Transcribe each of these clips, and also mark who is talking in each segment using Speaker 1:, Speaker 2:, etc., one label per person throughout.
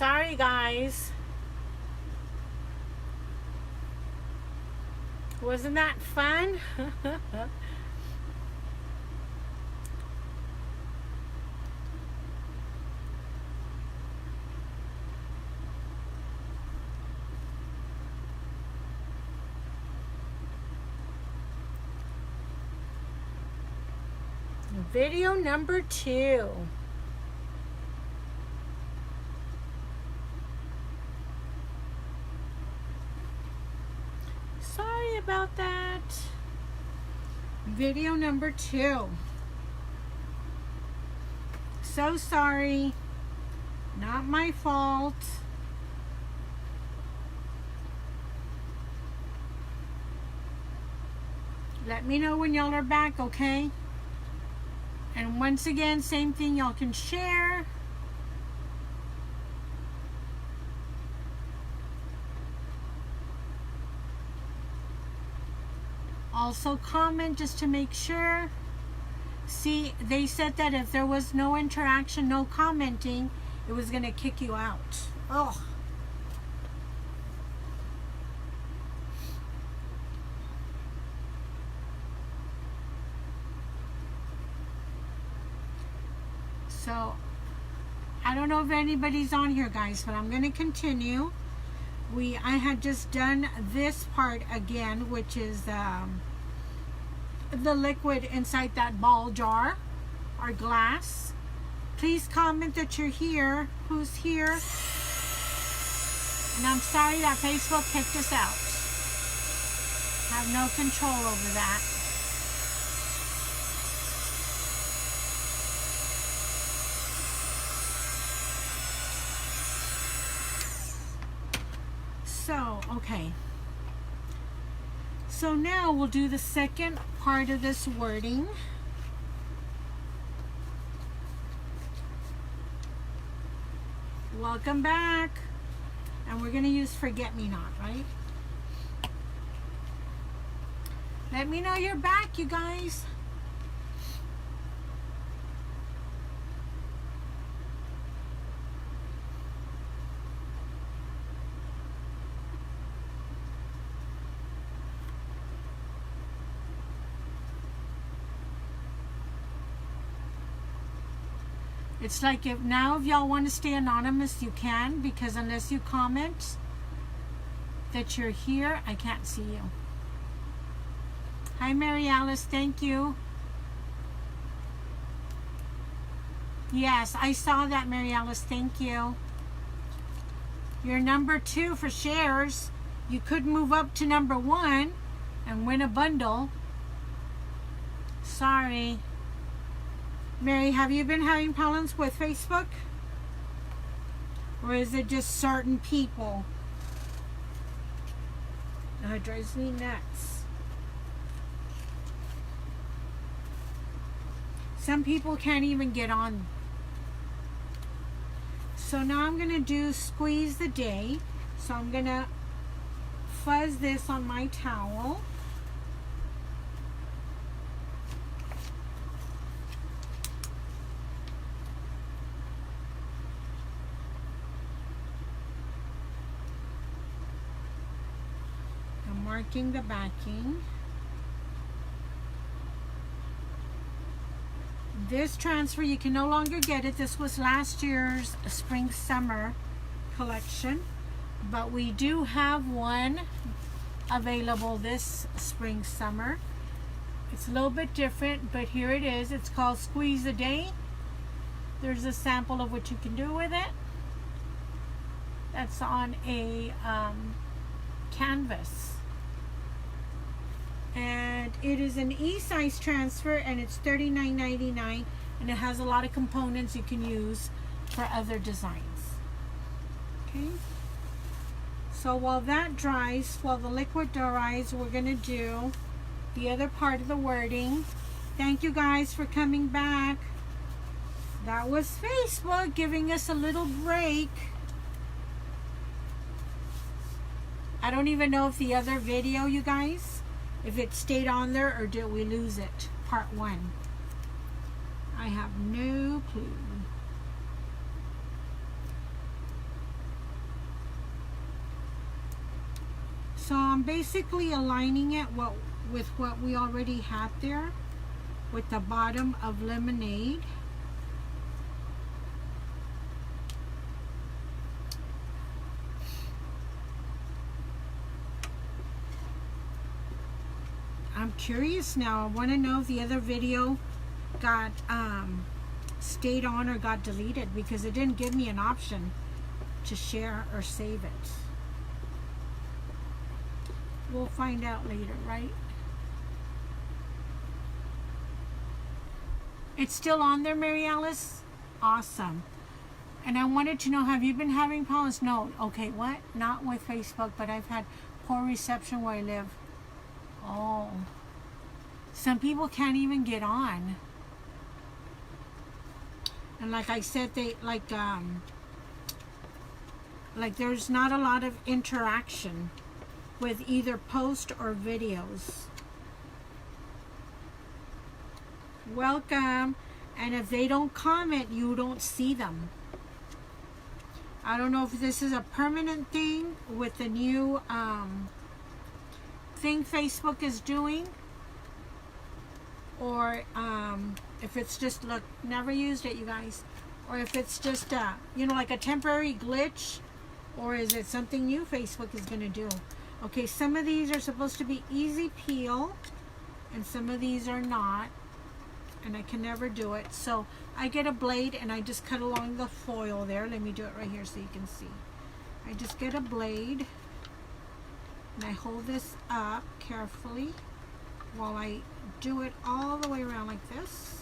Speaker 1: Sorry guys. Wasn't that fun? Video number 2. Sorry about that. Video number 2. So sorry. Not my fault. Let me know when y'all are back, okay? And once again, same thing, y'all can share. Also comment just to make sure. See, they said that if there was no interaction, no commenting, it was going to kick you out. Oh. So, I don't know if anybody's on here, guys, but I'm going to continue. I had just done this part again, which is the liquid inside that ball jar or glass. Please comment that you're here, who's here. And I'm sorry that Facebook kicked us out. I have no control over that. So, okay. So now we'll do the second part of this wording. Welcome back. And we're going to use forget-me-not, right? Let me know you're back, you guys. It's like if y'all want to stay anonymous, you can, because unless you comment that you're here, I can't see you. Hi, Mary Alice. Thank you. Yes, I saw that, Mary Alice. Thank you. You're number 2 for shares. You could move up to number 1 and win a bundle. Sorry. Mary, have you been having problems with Facebook? Or is it just certain people? Oh, it drives me nuts. Some people can't even get on. So now I'm going to do squeeze the day. So I'm going to fuzz this on my towel. Marking the backing. This transfer, you can no longer get it. This was last year's spring summer collection, but we do have one available this spring summer. It's a little bit different, but here it is. It's called Squeeze a Day. There's a sample of what you can do with it. That's on a canvas. And it is an E-size transfer, and it's $39.99, and it has a lot of components you can use for other designs. Okay, so while that dries, while the liquid dries, we're going to do the other part of the wording. Thank you guys for coming back. That was Facebook giving us a little break. I don't even know if the other video, you guys, if it stayed on there or did we lose it? Part 1. I have no clue. So I'm basically aligning it with what we already had there with the bottom of Lemonade. I'm curious now. I want to know if the other video got stayed on or got deleted, because it didn't give me an option to share or save it. We'll find out later, right? It's still on there, Mary Alice? Awesome. And I wanted to know, have you been having problems? No. Okay, what? Not with Facebook, but I've had poor reception where I live. Oh. Some people can't even get on. And like I said, they like there's not a lot of interaction with either post or videos. Welcome. And if they don't comment, you don't see them. I don't know if this is a permanent thing with the new thing Facebook is doing, or if it's just, look, never used it, you guys, or if it's just you know, like a temporary glitch, or is it something new Facebook is going to do. Okay, some of these are supposed to be easy peel and some of these are not, and I can never do it. So I get a blade and I just cut along the foil there. Let me do it right here so you can see. I just get a blade and I hold this up carefully while I do it all the way around like this.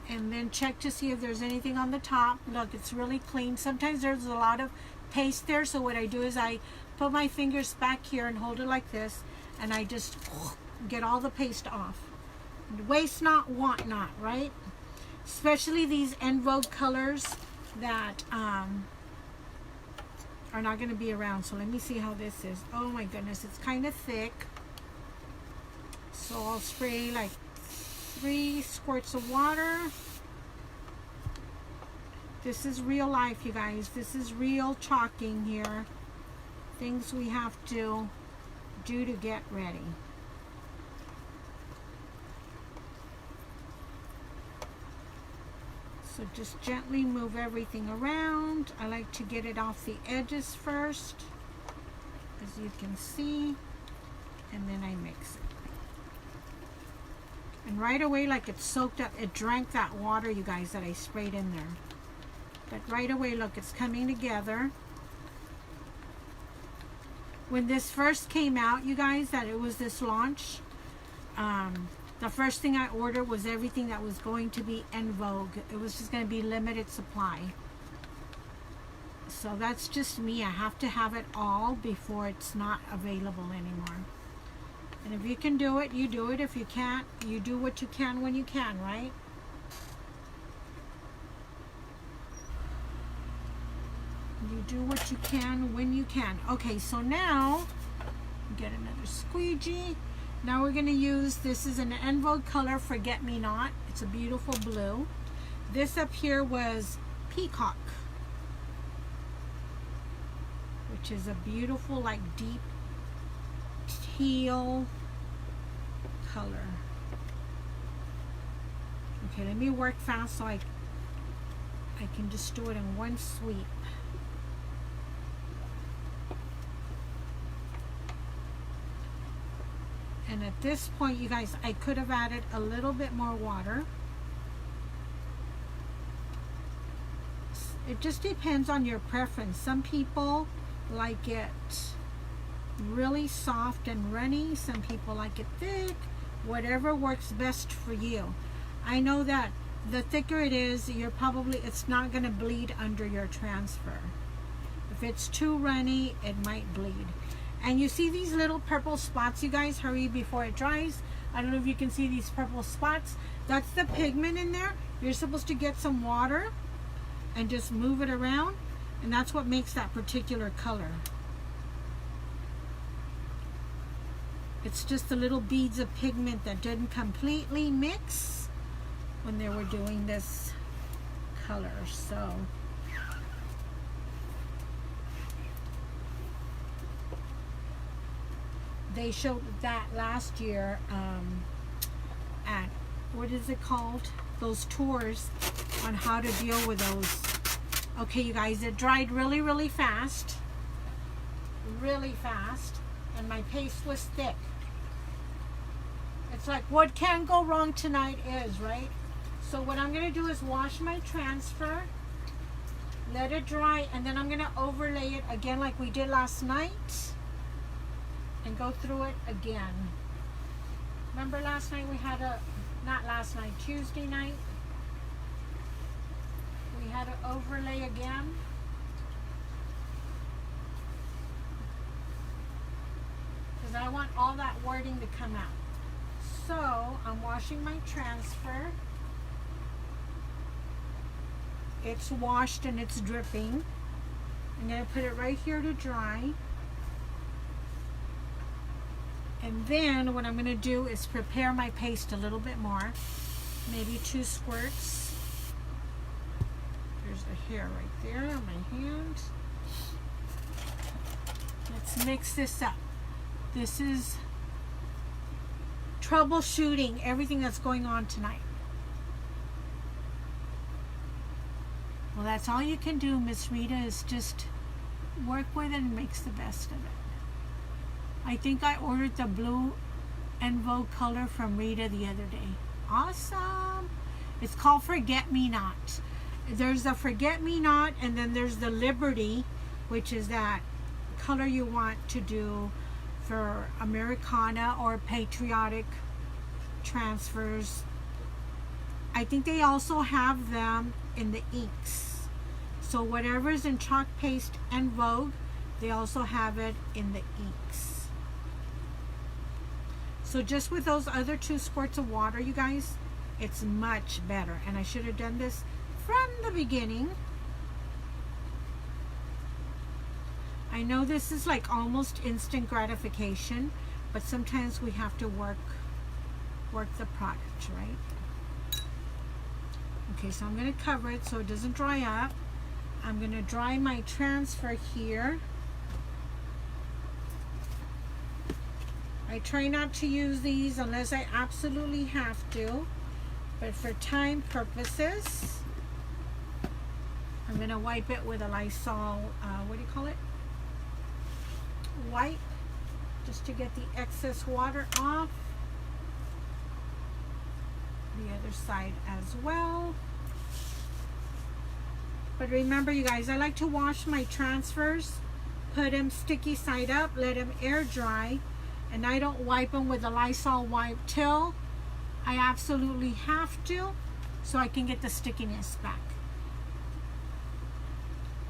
Speaker 1: And then check to see if there's anything on the top. Look, it's really clean. Sometimes there's a lot of paste there, so what I do is I put my fingers back here and hold it like this, and I just get all the paste off. Waste not, want not, right? Especially these en vogue colors that are not going to be around. So let me see how this is. Oh my goodness, it's kind of thick. So I'll spray like 3 squirts of water. This is real life, you guys. This is real chalking here. Things we have to do to get ready. So just gently move everything around. I like to get it off the edges first, as you can see, and then I mix it. And right away, like it's soaked up, it drank that water, you guys, that I sprayed in there. But right away, look, it's coming together. When this first came out, you guys, that it was this launch, the first thing I ordered was everything that was going to be en vogue. It was just going to be limited supply. So that's just me. I have to have it all before it's not available anymore. And if you can do it, you do it. If you can't, you do what you can when you can, right? You do what you can when you can. Okay, so now, get another squeegee. Now we're going to use, this is an en vogue color, Forget Me Not. It's a beautiful blue. This up here was Peacock, which is a beautiful, like, deep teal color. Okay, let me work fast so I can just do it in one sweep. And at this point, you guys, I could have added a little bit more water. It just depends on your preference. Some people like it really soft and runny. Some people like it thick. Whatever works best for you. I know that the thicker it is, it's not going to bleed under your transfer. If it's too runny, it might bleed. And you see these little purple spots, you guys, hurry before it dries. I don't know if you can see these purple spots. That's the pigment in there. You're supposed to get some water and just move it around, and that's what makes that particular color. It's just the little beads of pigment that didn't completely mix when they were doing this color. So they showed that last year at, what is it called? Those tours on how to deal with those. Okay, you guys, it dried really, really fast. Really fast. And my paste was thick. It's like what can go wrong tonight is, right? So what I'm going to do is wash my transfer, let it dry, and then I'm going to overlay it again like we did last night and go through it again. Remember last night we had a, not last night, Tuesday night, we had an overlay again. Because I want all that wording to come out. So I'm washing my transfer. It's washed and it's dripping. I'm going to put it right here to dry. And then what I'm going to do is prepare my paste a little bit more. Maybe 2 squirts. There's the hair right there on my hand. Let's mix this up. This is troubleshooting everything that's going on tonight. Well, that's all you can do, Miss Rita, is just work with it and makes the best of it. I think I ordered the blue and Vogue color from Rita the other day. Awesome. It's called Forget Me Not. There's the Forget Me Not, and then there's the Liberty, which is that color you want to do for Americana or patriotic transfers. I think they also have them in the inks. So whatever's in Chalk Paste and Vogue, they also have it in the inks. So just with those other 2 squirts of water, you guys, it's much better. And I should have done this from the beginning. I know this is like almost instant gratification, but sometimes we have to work the product, right? Okay, so I'm going to cover it so it doesn't dry up. I'm going to dry my transfer here. I try not to use these unless I absolutely have to, but for time purposes, I'm going to wipe it with a Lysol, what do you call it? Wipe, just to get the excess water off. The other side as well. But remember, you guys, I like to wash my transfers, put them sticky side up, let them air dry, and I don't wipe them with a Lysol wipe till I absolutely have to, so I can get the stickiness back.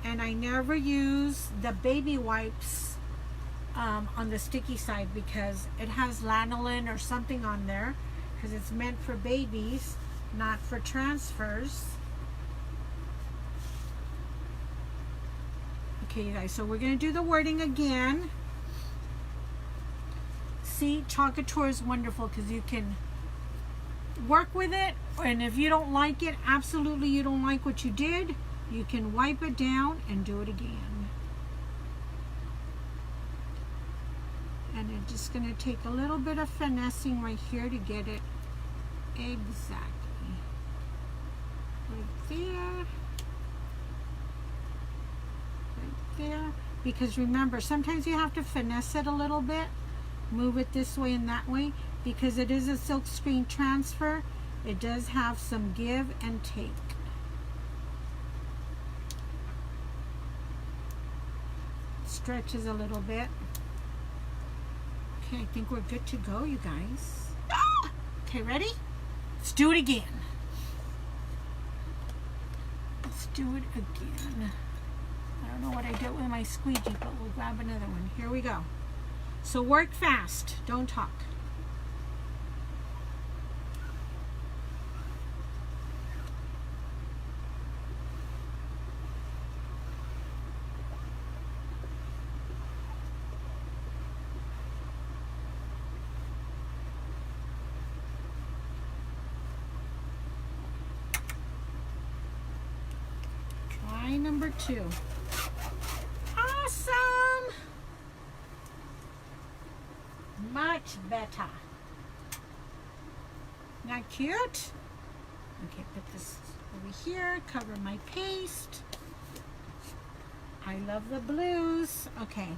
Speaker 1: And I never use the baby wipes on the sticky side because it has lanolin or something on there, because it's meant for babies, not for transfers. Okay, you guys, so we're going to do the wording again. See, Chalk Couture is wonderful because you can work with it, and if you don't like it, absolutely you don't like what you did, you can wipe it down and do it again. And it's just going to take a little bit of finessing right here to get it exactly right there, right there. Because remember, sometimes you have to finesse it a little bit, move it this way and that way, because it is a silk screen transfer. It does have some give and take. Stretches a little bit. Okay, I think we're good to go, you guys. Okay, ready? Let's do it again. Let's do it again. I don't know what I did with my squeegee, but we'll grab another one. Here we go. So work fast, don't talk. Try number 2. Awesome! Much better. Not cute? Okay, put this over here, cover my paste. I love the blues. Okay.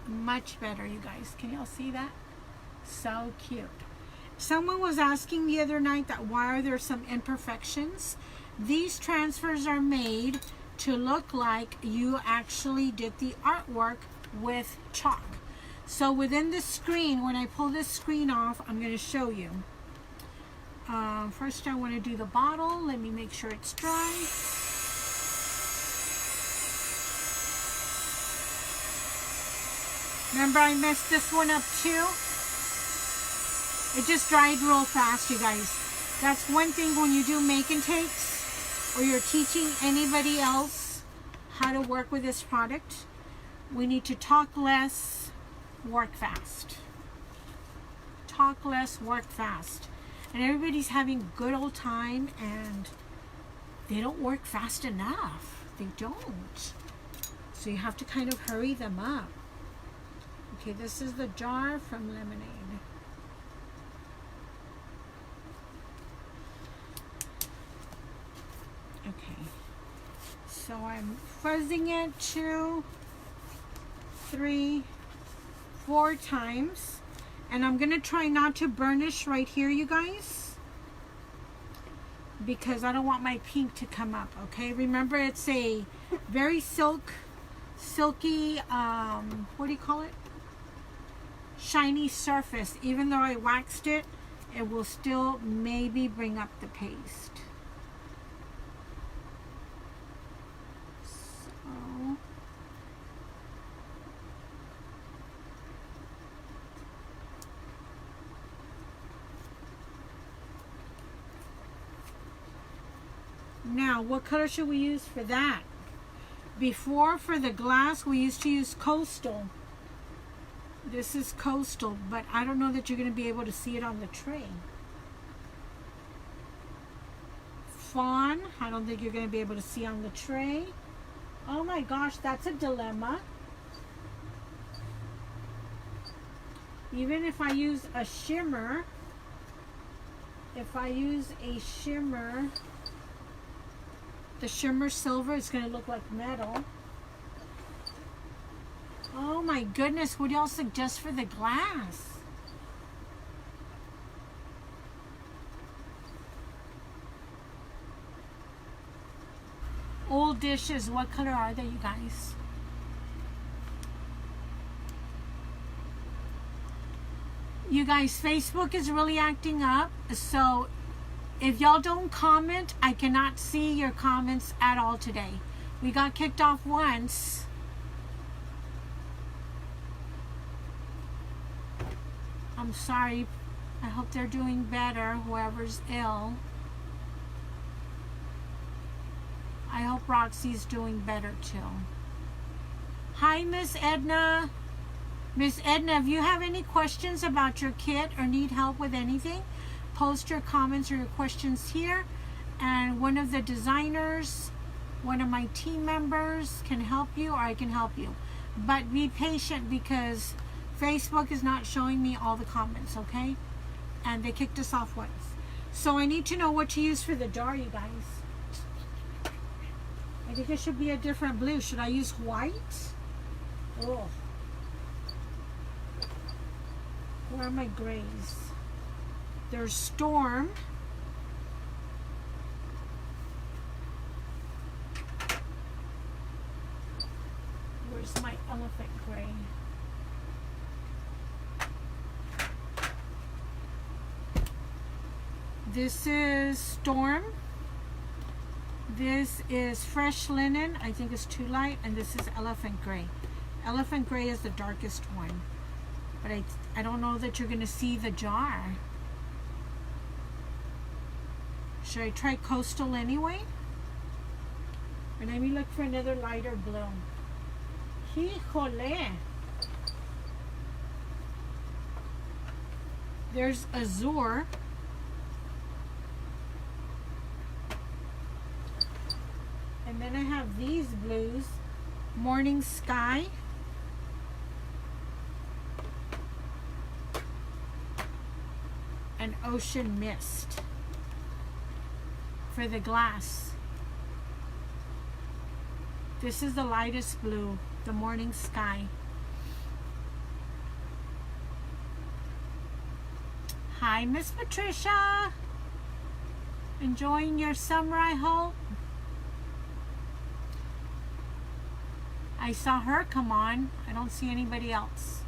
Speaker 1: Much better, you guys. Can y'all see that? So cute. Someone was asking the other night that why are there some imperfections? These transfers are made to look like you actually did the artwork with chalk. So within the screen, when I pull this screen off, I'm going to show you. First I want to do the bottle. Let me make sure it's dry. Remember I messed this one up too? It just dried real fast, you guys. That's one thing when you do make and takes or you're teaching anybody else how to work with this product. We need to talk less, work fast. Talk less, work fast. And everybody's having a good old time and they don't work fast enough. They don't. So you have to kind of hurry them up. Okay, this is the jar from Lemonade. Okay, so I'm fuzzing it 2, 3, 4 times. And I'm going to try not to burnish right here, you guys, because I don't want my pink to come up, okay? Remember, it's a very silky, what do you call it? Shiny surface. Even though I waxed it, it will still maybe bring up the paste. So now, what color should we use for that? Before, for the glass, we used to use Coastal. This is Coastal, but I don't know that you're going to be able to see it on the tray. Fawn, I don't think you're going to be able to see on the tray. Oh my gosh, that's a dilemma. Even if I use a shimmer, if I use a shimmer, the shimmer silver is going to look like metal. Oh my goodness, what do y'all suggest for the glass? Old dishes, what color are they, you guys? You guys, Facebook is really acting up, so if y'all don't comment, I cannot see your comments at all today. We got kicked off once. I'm sorry. I hope they're doing better, whoever's ill. I hope Roxy's doing better too. Hi, Miss Edna. Miss Edna, if you have any questions about your kit or need help with anything, post your comments or your questions here, and one of the designers, one of my team members can help you, or I can help you. But be patient because Facebook is not showing me all the comments, okay? And they kicked us off once. So I need to know what to use for the jar, you guys. I think it should be a different blue. Should I use white? Oh. Where are my grays? There's Storm. Where's my elephant gray? This is Storm. This is Fresh Linen. I think it's too light. And this is Elephant Gray. Elephant Gray is the darkest one. But I don't know that you're going to see the jar. Should I try Coastal anyway? Or let me look for another lighter blue. Híjole. There's Azure. And then I have these blues, Morning Sky. And Ocean Mist for the glass. This is the lightest blue, the Morning Sky. Hi, Miss Patricia. Enjoying your summer, I hope. I saw her come on. I don't see anybody else.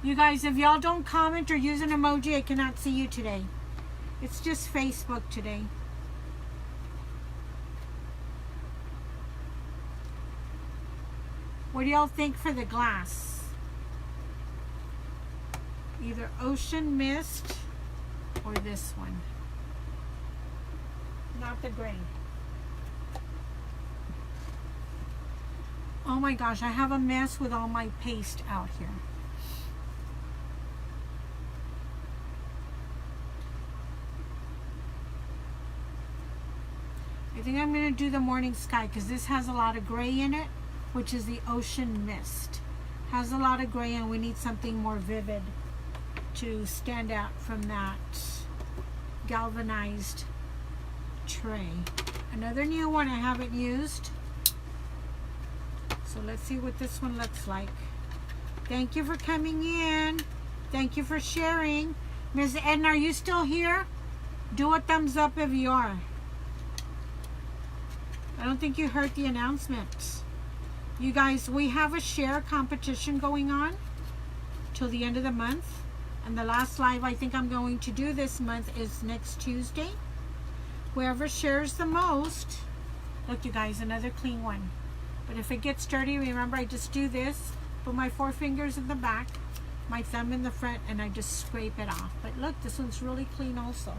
Speaker 1: You guys, if y'all don't comment or use an emoji, I cannot see you today. It's just Facebook today. What do y'all think for the glass? Either Ocean Mist or this one. Not the gray. Oh my gosh, I have a mess with all my paste out here. I think I'm going to do the Morning Sky because this has a lot of gray in it, which is the Ocean Mist. Has a lot of gray and we need something more vivid to stand out from that galvanized tray. Another new one I haven't used. So let's see what this one looks like. Thank you for coming in. Thank you for sharing. Ms. Edna, are you still here? Do a thumbs up if you are. I don't think you heard the announcement. You guys, we have a share competition going on till the end of the month. And the last live I think I'm going to do this month is next Tuesday. Whoever shares the most, look you guys, another clean one. But if it gets dirty, remember I just do this, put my 4 fingers in the back, my thumb in the front, and I just scrape it off. But look, this one's really clean also.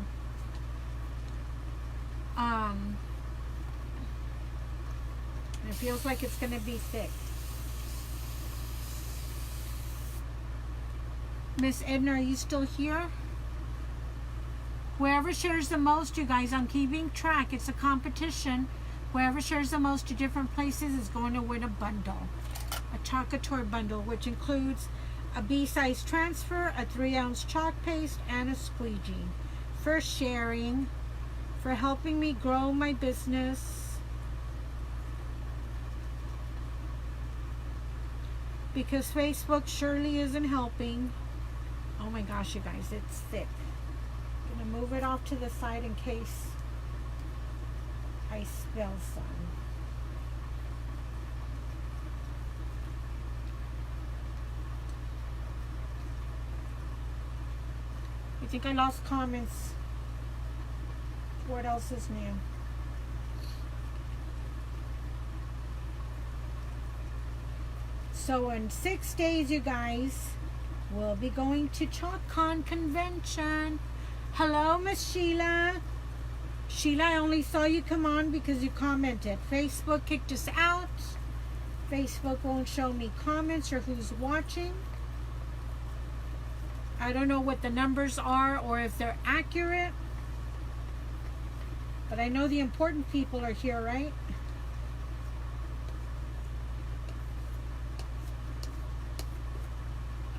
Speaker 1: It feels like it's going to be thick. Miss Edna, are you still here? Whoever shares the most, you guys, I'm keeping track. It's a competition. Whoever shares the most to different places is going to win a bundle. A Chalk Couture bundle, which includes a B-size transfer, a 3-ounce chalk paste, and a squeegee. For sharing, for helping me grow my business. Because Facebook surely isn't helping. Oh my gosh, you guys, it's thick. I'm gonna move it off to the side in case I spill some. I think I lost comments. What else is new? So in 6 days, you guys, we'll be going to ChalkCon convention. Hello, Miss Sheila. Sheila, I only saw you come on because you commented. Facebook kicked us out. Facebook won't show me comments or who's watching. I don't know what the numbers are or if they're accurate. But I know the important people are here, right?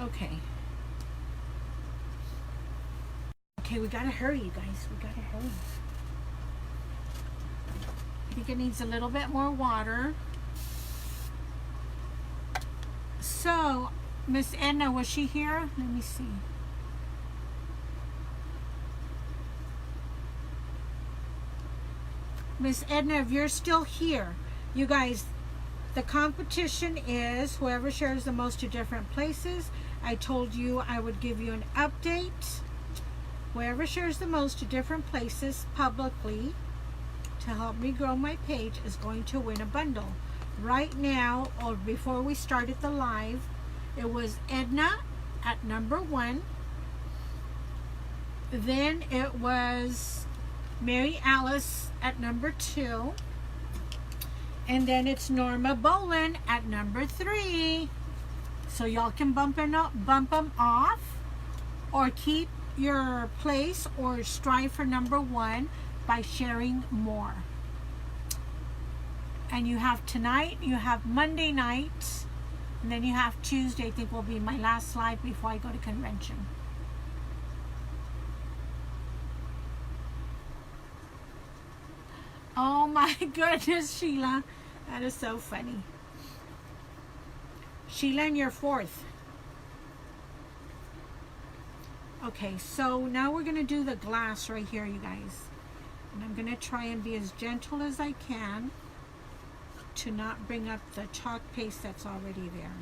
Speaker 1: Okay. Okay, we gotta hurry, you guys. We gotta hurry. I think it needs a little bit more water. So, Miss Edna, was she here? Let me see. Miss Edna, if you're still here, you guys, the competition is whoever shares the most to different places. I told you I would give you an update. Whoever shares the most to different places publicly to help me grow my page is going to win a bundle. Right now, or before we started the live, it was Edna at number 1. Then it was Mary Alice at number 2. And then it's Norma Bowen at number 3. So y'all can bump them off or keep your place or strive for number 1 by sharing more. And you have tonight, you have Monday night, and then you have Tuesday, I think will be my last slide before I go to convention. Oh my goodness, Sheila. That is so funny. Sheila, and you're fourth. Okay, so now we're going to do the glass right here, you guys. And I'm going to try and be as gentle as I can to not bring up the chalk paste that's already there.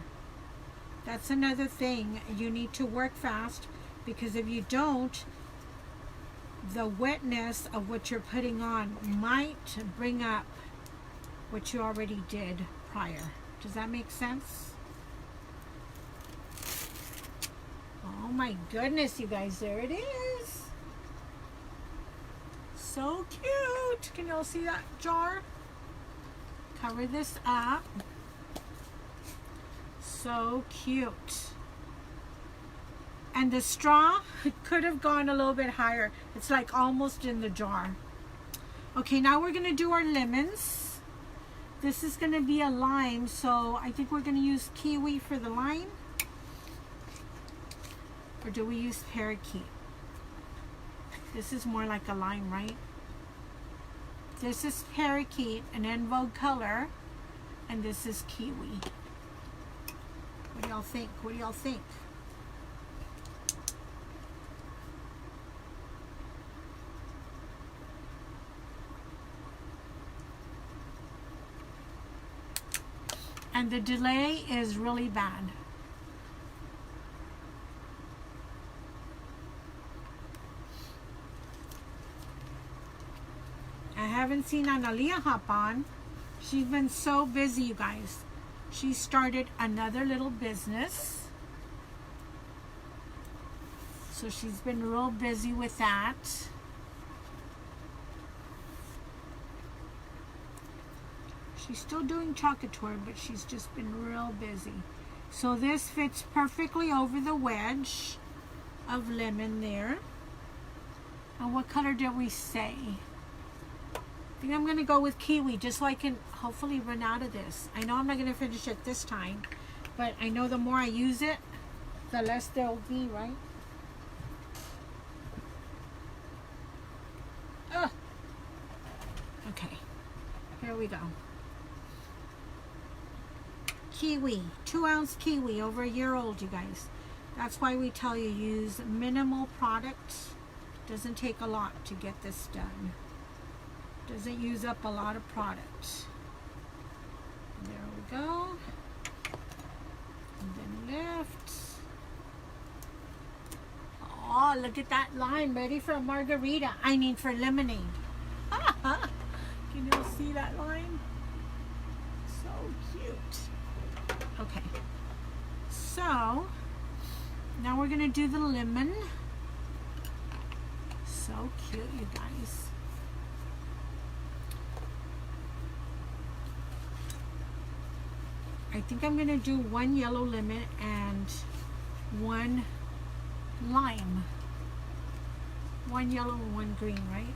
Speaker 1: That's another thing. You need to work fast, because if you don't, the wetness of what you're putting on might bring up what you already did prior. Does that make sense? Oh my goodness, you guys, there it is. So cute. Can y'all see that jar? Cover this up. So cute. And the straw could have gone a little bit higher. It's like almost in the jar. Okay, now we're going to do our lemons. This is going to be a lime, so I think we're going to use kiwi for the lime. Or do we use parakeet? This is more like a lime, right? This is parakeet, an en vogue color, and this is kiwi. What do y'all think? What do y'all think? And the delay is really bad. I haven't seen Analia hop on. She's been so busy, you guys. She started another little business. So she's been real busy with that. She's still doing Chalk Couture, but she's just been real busy. So this fits perfectly over the wedge of lemon there. And what color did we say? I think I'm going to go with kiwi, just so I can hopefully run out of this. I know I'm not going to finish it this time, but I know the more I use it, the less there'll be, right? Ugh. Okay, here we go. Kiwi, 2-ounce kiwi, over a year old, you guys. That's why we tell you use minimal product. Doesn't take a lot to get this done. Doesn't use up a lot of product. There we go. And then lift. Oh, look at that line, ready for a margarita. I mean for lemonade. Can you see that line? So cute. Okay. So, now we're going to do the lemon. So cute, you guys. I think I'm going to do one yellow lemon and one lime. One yellow and one green, right?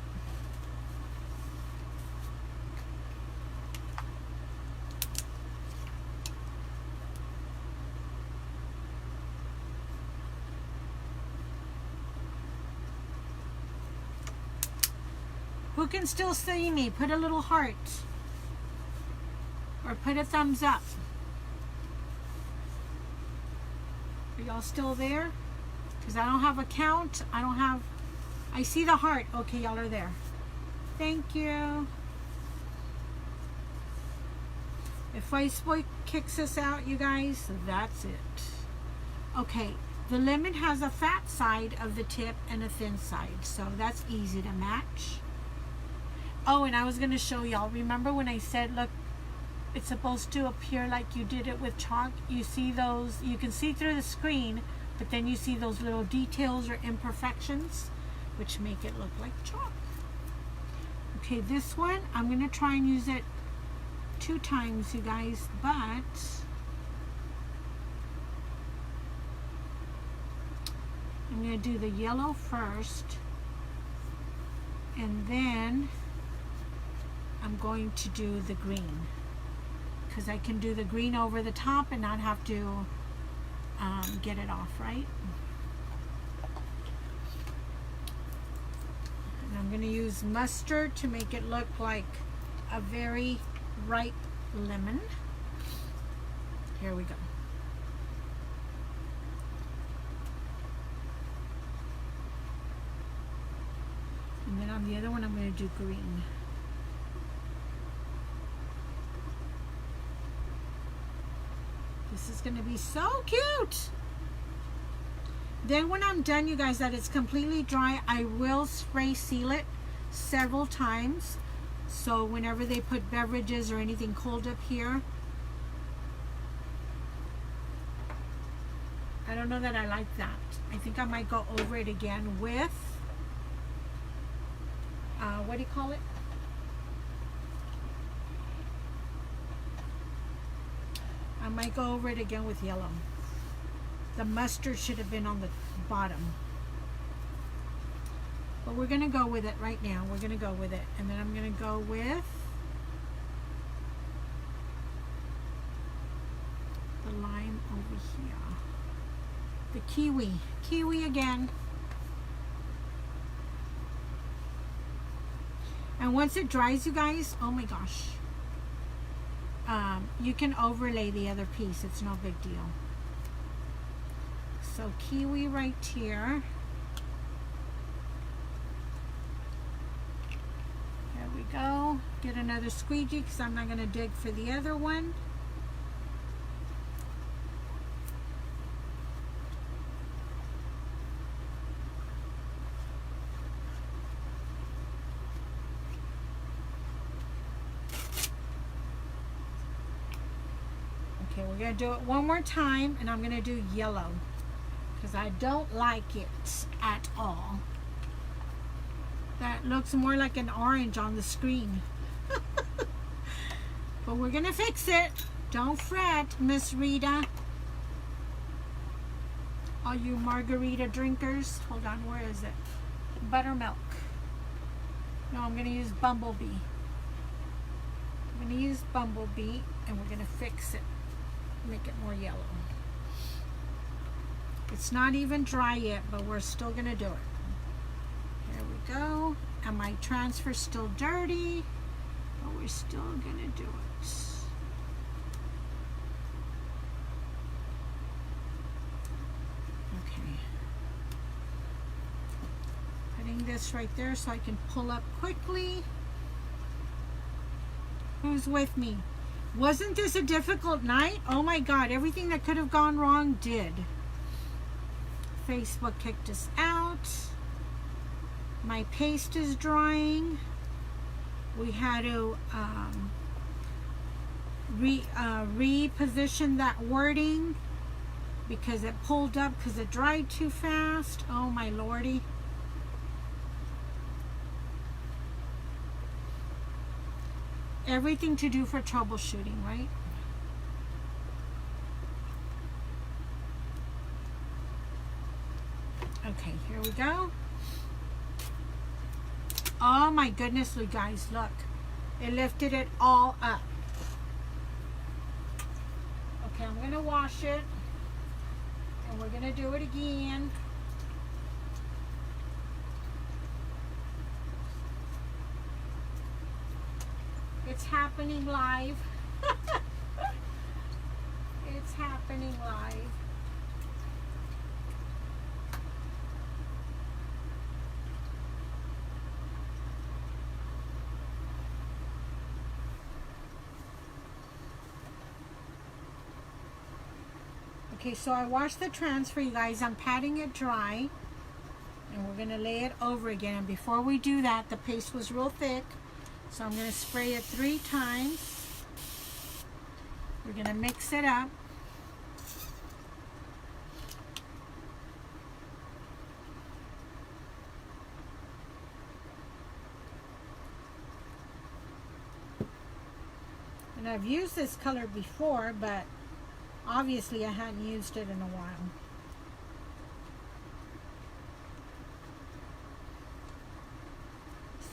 Speaker 1: Who can still see me? Put a little heart. Or put a thumbs up. Are y'all still there? Because I don't have a count. I see the heart. Okay, y'all are there. Thank you. If Facebook kicks us out, you guys, that's it. Okay, the lemon has a fat side of the tip and a thin side, so that's easy to match. Oh, and I was going to show y'all. Remember when I said, look, it's supposed to appear like you did it with chalk? You see those, you can see through the screen, but then you see those little details or imperfections, which make it look like chalk. Okay, this one, I'm going to try and use it 2 times, you guys, but I'm going to do the yellow first, and then I'm going to do the green, because I can do the green over the top and not have to get it off, right? And I'm going to use mustard to make it look like a very ripe lemon. Here we go. And then on the other one, I'm going to do green. This is going to be so cute. Then when I'm done, you guys, that it's completely dry, I will spray seal it several times. So whenever they put beverages or anything cold up here, I don't know that I like that. I think I might go over it again with, what do you call it? I might go over it again with yellow. The mustard should have been on the bottom. But we're going to go with it right now. We're going to go with it. And then I'm going to go with the lime over here. The kiwi. Kiwi again. And once it dries, you guys, oh my gosh. You can overlay the other piece. It's no big deal. So kiwi right here. There we go. Get another squeegee because I'm not going to dig for the other one. Okay, we're going to do it one more time, and I'm going to do yellow because I don't like it at all. That looks more like an orange on the screen. But we're going to fix it. Don't fret, Miss Rita. All you margarita drinkers. Hold on, where is it? Buttermilk. No, I'm going to use Bumblebee. I'm going to use Bumblebee, and we're going to fix it. Make it more yellow. It's not even dry yet, but we're still going to do it. There we go. And my transfer's still dirty, but we're still going to do it. Okay. Putting this right there so I can pull up quickly. Who's with me? Wasn't this a difficult night? Oh my God, everything that could have gone wrong did. Facebook kicked us out. My paste is drying. We had to reposition that wording because it pulled up because it dried too fast. Oh my lordy. Everything to do for troubleshooting, right? Okay, here we go. Oh my goodness, you guys, look. It lifted it all up. Okay, I'm going to wash it. And we're going to do it again. It's happening live. It's happening live. Okay, so I washed the transfer, you guys. I'm patting it dry. And we're going to lay it over again. And before we do that, the paste was real thick. So I'm going to spray it 3 times. We're going to mix it up. And I've used this color before, but obviously I hadn't used it in a while.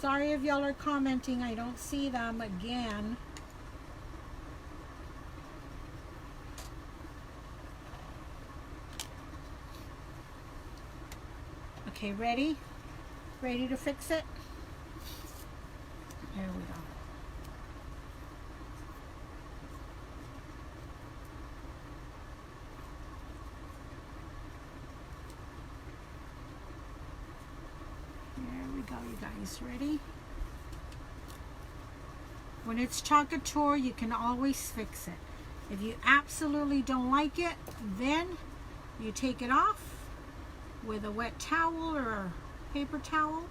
Speaker 1: Sorry if y'all are commenting. I don't see them again. Okay, ready? Ready to fix it? There we go. There we go, you guys. Ready? When it's Chalk Couture, you can always fix it. If you absolutely don't like it, then you take it off with a wet towel or a paper towel,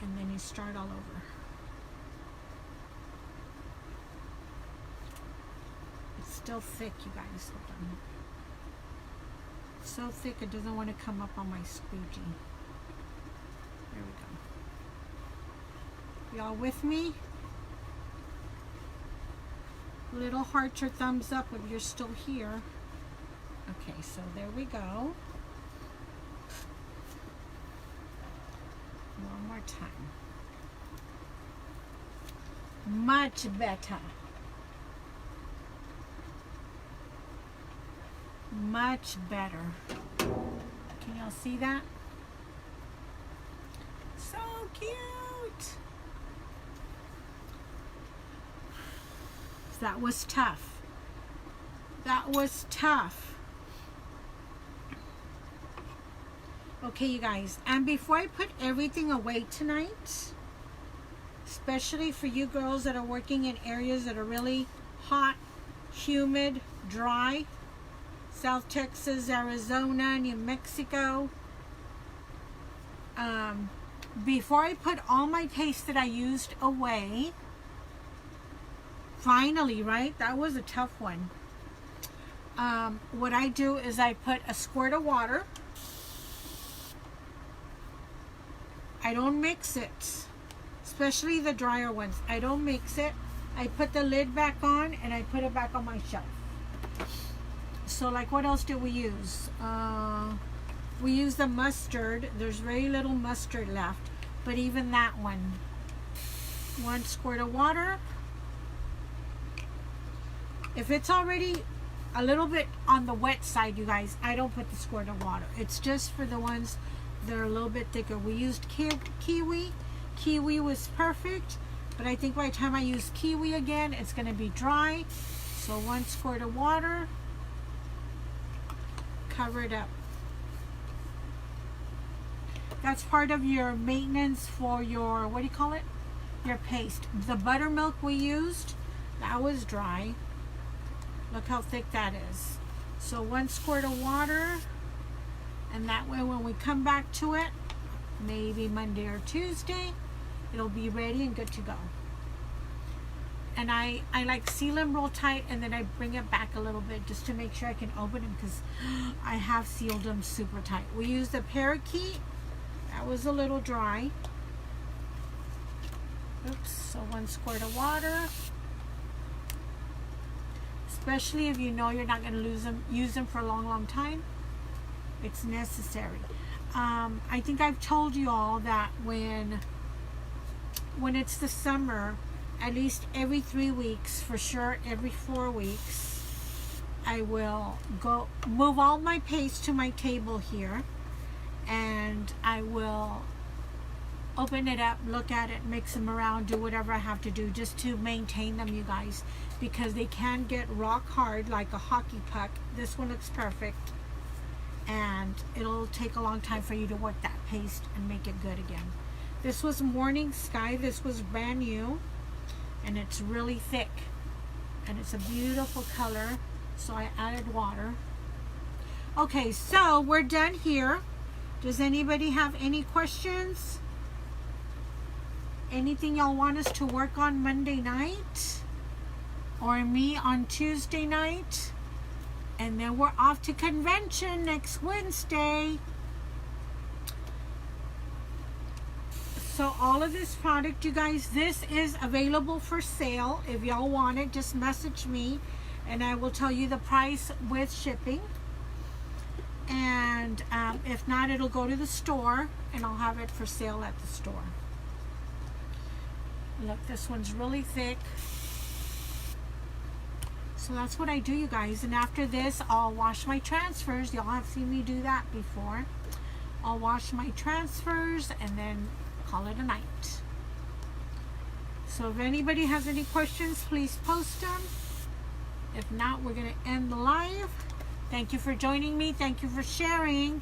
Speaker 1: and then you start all over. It's still thick, you guys. Hold on. It's so thick it doesn't want to come up on my squeegee. There we go. Y'all with me? Little hearts or thumbs up if you're still here. Okay, so there we go. One more time. Much better. Much better. Can y'all see that? So cute. That was tough. That was tough. Okay, you guys, and before I put everything away tonight, especially for you girls that are working in areas that are really hot, humid, dry, South Texas, Arizona, New Mexico, before I put all my paste that I used away, finally, right, that was a tough one. What I do is I put a squirt of water. I don't mix it, especially the drier ones. I don't mix it. I put the lid back on and I put it back on my shelf. So like, what else do we use? We use the mustard. There's very little mustard left, but even that one. 1 squirt of water. If it's already a little bit on the wet side, you guys, I don't put the squirt of water. It's just for the ones they're a little bit thicker. We used kiwi. Kiwi was perfect, but I think by the time I use kiwi again, it's going to be dry. So 1 squirt of water, cover it up. That's part of your maintenance for your, what do you call it? Your paste. The buttermilk we used, that was dry. Look how thick that is. So 1 squirt of water. And that way when we come back to it, maybe Monday or Tuesday, it'll be ready and good to go. And I like seal them real tight, and then I bring it back a little bit just to make sure I can open them, because I have sealed them super tight. We used the parakeet. That was a little dry. Oops, so 1 squirt of water. Especially if you know you're not going to use them for a long time. It's necessary. I think I've told you all that when it's the summer, at least every 3 weeks, for sure every 4 weeks, I will go move all my paste to my table here, and I will open it up, look at it, mix them around, do whatever I have to do just to maintain them, you guys, because they can get rock hard like a hockey puck. This one looks perfect. And it'll take a long time for you to work that paste and make it good again. This was Morning Sky. This was brand new, and it's really thick, and it's a beautiful color. So I added water. Okay, so we're done here. Does anybody have any questions? Anything y'all want us to work on Monday night, or me on Tuesday night? And then we're off to convention next Wednesday. So all of this product, you guys, this is available for sale. If y'all want it, just message me and I will tell you the price with shipping. And if not, it'll go to the store and I'll have it for sale at the store. Look, this one's really thick. So that's what I do, you guys. And after this, I'll wash my transfers. Y'all have seen me do that before. I'll wash my transfers and then call it a night. So if anybody has any questions, please post them. If not, we're going to end the live. Thank you for joining me. Thank you for sharing.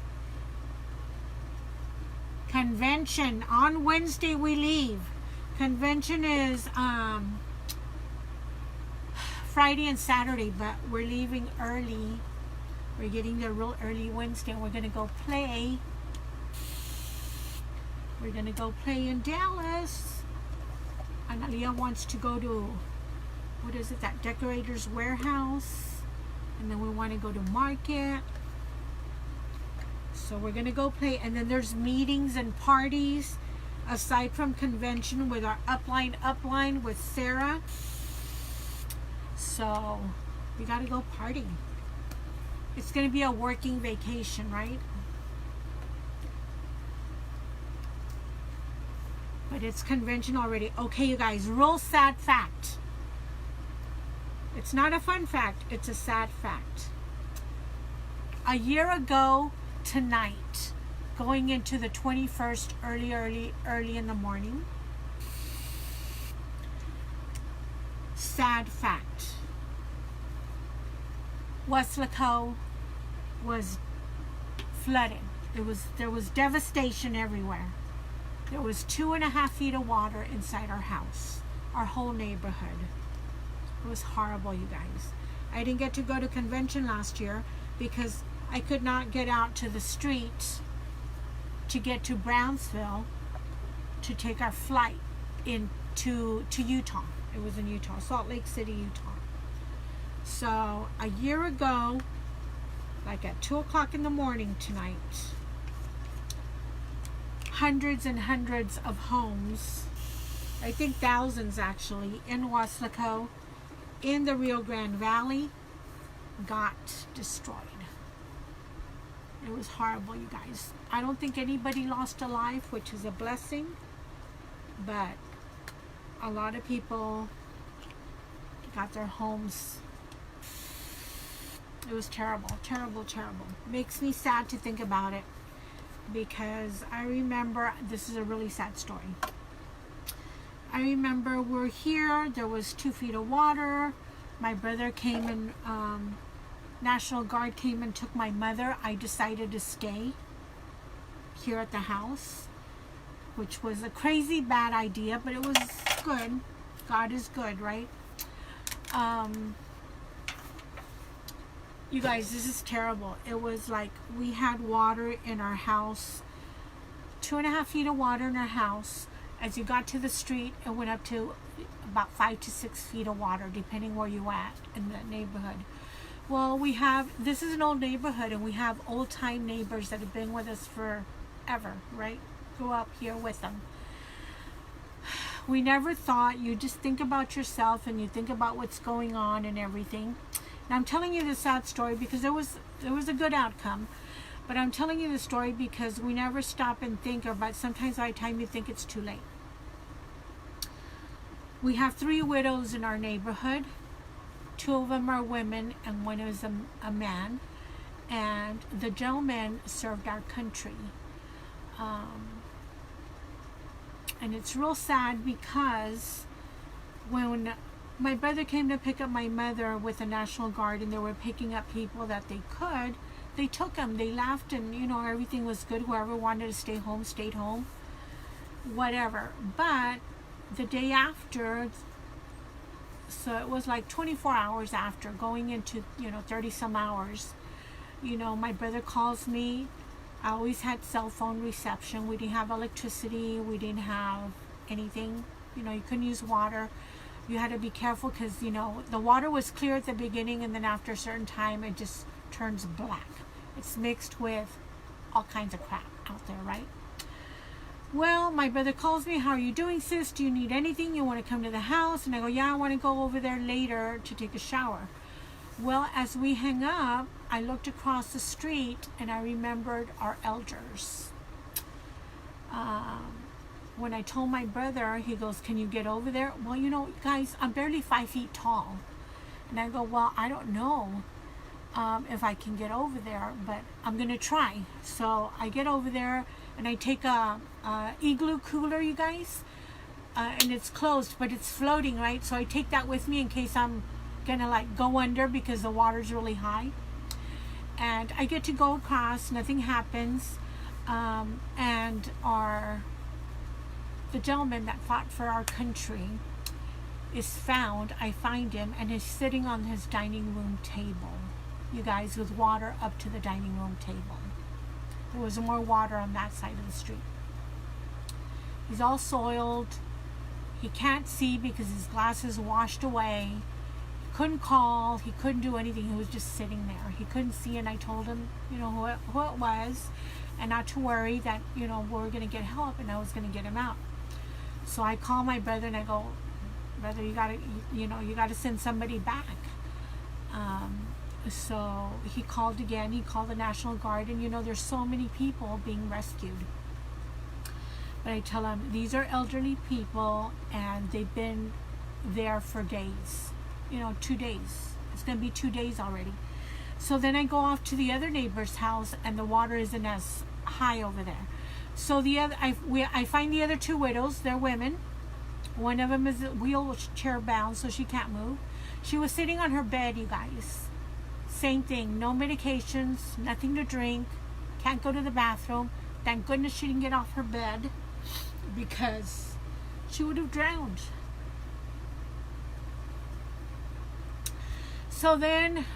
Speaker 1: Convention. On Wednesday we leave. Convention is Friday and Saturday, but we're leaving early. We're getting there real early Wednesday, and we're going to go play. We're going to go play in Dallas. Analia wants to go to, what is it, that Decorator's Warehouse. And then we want to go to Market. So we're going to go play. And then there's meetings and parties aside from convention with our upline with Sarah. So we got to go party. It's going to be a working vacation, right? But it's convention already. Okay, you guys, real sad fact. It's not a fun fact, it's a sad fact. A year ago tonight, going into the 21st, early in the morning. Sad fact. Weslaco was flooded. There was devastation everywhere. There was 2.5 feet of water inside our house, our whole neighborhood. It was horrible, you guys. I didn't get to go to convention last year because I could not get out to the street to get to Brownsville to take our flight to Utah. It was in Utah, Salt Lake City, Utah. So a year ago, like at 2 o'clock in the morning tonight, hundreds and hundreds of homes, I think thousands actually, in Weslaco, in the Rio Grande Valley, got destroyed. It was horrible, you guys. I don't think anybody lost a life, which is a blessing, but a lot of people got their homes. It was terrible, terrible, terrible. Makes me sad to think about it, because I remember, this is a really sad story. I remember we're here, there was 2 feet of water. My brother came and National Guard came and took my mother. I decided to stay here at the house, which was a crazy bad idea, but it was good. God is good, right? You guys, this is terrible. It was like we had water in our house, 2.5 feet of water in our house. As you got to the street, it went up to about 5 to 6 feet of water, depending where you at in the neighborhood. Well, this is an old neighborhood, and we have old-time neighbors that have been with us forever, right? Grew up here with them. We never thought, you just think about yourself and you think about what's going on and everything. And I'm telling you this sad story because there was a good outcome. But I'm telling you the story because we never stop and think about, sometimes by the time you think it's too late. We have 3 widows in our neighborhood. 2 of them are women and 1 is a man. And the gentleman served our country. And it's real sad because when my brother came to pick up my mother with the National Guard and they were picking up people that they could, they took them. They laughed and, you know, everything was good. Whoever wanted to stay home, stayed home. Whatever. But the day after, so it was like 24 hours after, going into, 30 some hours, my brother calls me. I always had cell phone reception. We didn't have electricity. We didn't have anything. You couldn't use water. You had to be careful because, the water was clear at the beginning, and then after a certain time, it just turns black. It's mixed with all kinds of crap out there, right? Well, my brother calls me. How are you doing, sis? Do you need anything? You want to come to the house? And I go, yeah, I want to go over there later to take a shower. Well, as we hang up, I looked across the street and I remembered our elders. when I told my brother, he goes, can you get over there? Well, you know, guys, I'm barely 5 feet tall. And I go, well, I don't know if I can get over there, but I'm going to try. So I get over there, and I take a igloo cooler, you guys, and it's closed, but it's floating, right? So I take that with me in case I'm going to like go under because the water's really high. And I get to go across, nothing happens. And the gentleman that fought for our country is found. I find him, and he's sitting on his dining room table, you guys, with water up to the dining room table. There was more water on that side of the street. He's all soiled. He can't see because his glasses washed away. He couldn't call. He couldn't do anything. He was just sitting there. He couldn't see, and I told him, you know, who it was, and not to worry, that, you know, we're going to get help, and I was going to get him out. So I call my brother, and I go, brother, you got to send somebody back. So he called again. He called the National Guard, and you know, there's so many people being rescued. But I tell him, these are elderly people, and they've been there for days. You know, 2 days. It's going to be 2 days already. So then I go off to the other neighbor's house, and the water isn't as high over there. So I find the other 2 widows. They're women. One of them is wheelchair bound, so she can't move. She was sitting on her bed, you guys. Same thing. No medications, nothing to drink. Can't go to the bathroom. Thank goodness she didn't get off her bed, because she would have drowned. So then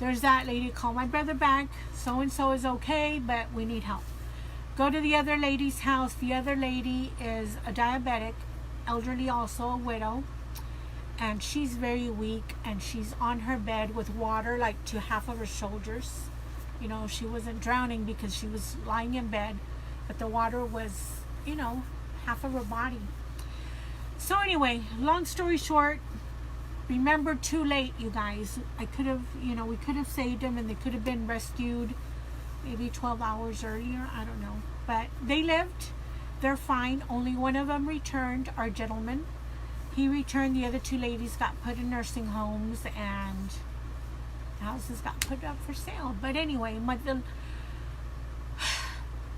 Speaker 1: there's that lady. Call my brother back. So-and-so is okay, but we need help. Go to the other lady's house. The other lady is a diabetic, elderly, also a widow, and she's very weak, and she's on her bed with water like to half of her shoulders. You know, she wasn't drowning because she was lying in bed, but the water was, you know, half of her body. So anyway, long story short, remember, too late, you guys. I could have, you know, we could have saved them, and they could have been rescued maybe 12 hours earlier. I don't know. But they lived. They're fine. Only one of them returned, our gentleman. He returned. The other 2 ladies got put in nursing homes, and houses got put up for sale. But anyway,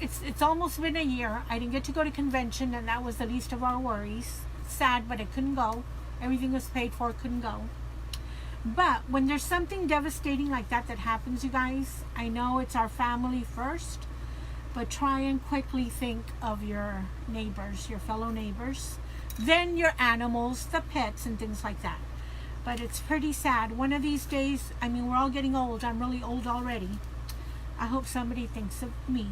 Speaker 1: it's almost been a year. I didn't get to go to convention, and that was the least of our worries. Sad, but I couldn't go. Everything was paid for, couldn't go. But when there's something devastating like that happens, you guys, I know it's our family first, but try and quickly think of your neighbors, your fellow neighbors, then your animals, the pets, and things like that. But it's pretty sad. One of these days, I mean, we're all getting old. I'm really old already. I hope somebody thinks of me.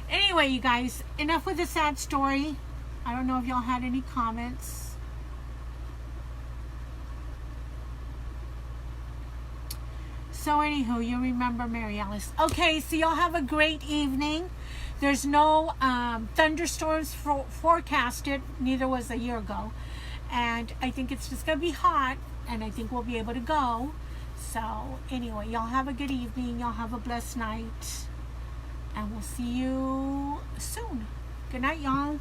Speaker 1: Anyway, you guys, enough with the sad story. I don't know if y'all had any comments. So anywho, you remember Mary Alice. Okay, so y'all have a great evening. There's no thunderstorms forecasted. Neither was a year ago. And I think it's just going to be hot. And I think we'll be able to go. So anyway, y'all have a good evening. Y'all have a blessed night. And we'll see you soon. Good night, y'all.